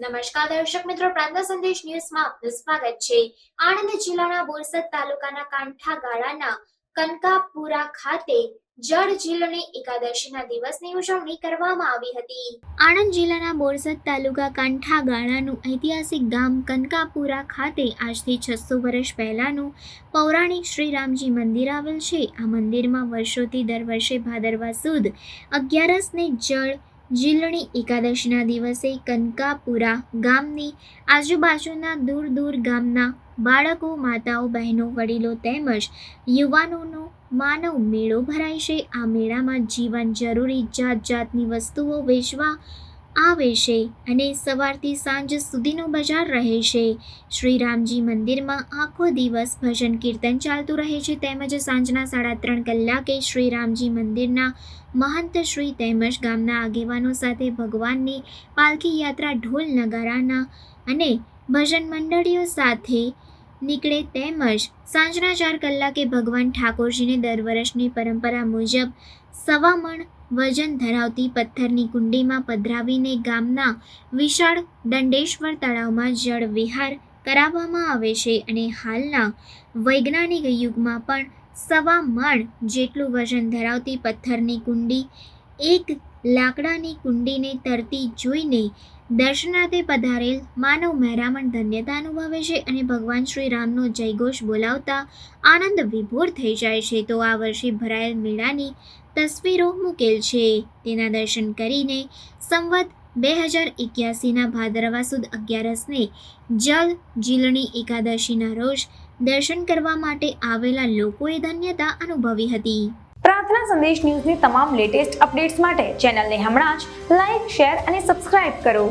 નમસ્કાર દર્શક મિત્રો, પ્રાંત સંદેશ ન્યૂઝમાં આપનું સ્વાગત છે। આણંદ જિલ્લાના બોરસદ તાલુકાના કાંઠા ગાળાના કનકાપુરા ખાતે જળ જીલણી એકાદશીના દિવસની ઉજવણી કરવામાં આવી હતી। આણંદ જિલ્લાના બોરસદ તાલુકા કાંઠા ગાળાનું ઐતિહાસિક ગામ કનકાપુરા ખાતે આજથી 600 વર્ષ પહેલાનું પૌરાણિક શ્રી રામજી મંદિર આવેલ છે। આ મંદિરમાં વર્ષોથી દર વર્ષે ભાદરવા સુદ 11ને જળ જીલણી એકાદશીના દિવસે કનકાપુરા ગામની આજુબાજુના દૂર દૂર ગામના બાળકો, માતાઓ, બહેનો, વડીલો તેમજ યુવાનોનો માનવ મેળો ભરાય છે। આ મેળામાં જીવન જરૂરી જાત જાતની વસ્તુઓ વેચવા આવે છે અને સવારથી સાંજ સુધીનો બજાર રહે છે। શ્રી રામજી મંદિરમાં આખો દિવસ ભજન કીર્તન ચાલતું રહે છે તેમજ સાંજના 3:30 કલાકે શ્રી રામજી મંદિરના મહંત શ્રી તેમજ ગામના આગેવાનો સાથે ભગવાનની પાલખી યાત્રા ઢોલ નગારાના અને ભજન મંડળીઓ સાથે નીકળે તેમજ સાંજના 4 કલાકે ભગવાન ઠાકોરજીને દર વર્ષની પરંપરા મુજબ 1.25 મણ વજન ધરાવતી પથ્થરની કુંડીમાં પધરાવીને ગામના વિશાળ દંડેશ્વર તળાવમાં જળ વિહાર કરાવવામાં આવે છે અને હાલના વૈજ્ઞાનિક યુગમાં પણ 1.25 મણ જેટલું વજન ધરાવતી પથ્થરની કુંડી એક લાકડાની કુંડીને તરતી જોઈને દર્શનાર્થે પધારેલ માનવ મહેરામણ ધન્યતા અનુભવે છે અને ભગવાન શ્રી રામનો જયઘોષ બોલાવતા આનંદ વિભોર થઈ જાય છે। તો આ વર્ષે ભરાયેલ મેળાની તસવીરો મૂકેલ છે, તેના દર્શન કરીને સંવત 2081ના ભાદરવા સુદ 11ને જળ જીલણી એકાદશીના રોજ દર્શન કરવા માટે આવેલા લોકોએ ધન્યતા અનુભવી હતી। પ્રાર્થના સંદેશ ન્યૂઝની તમામ લેટેસ્ટ અપડેટ્સ માટે ચેનલને હમણાં જ લાઈક, શેર અને સબસ્ક્રાઇબ કરો।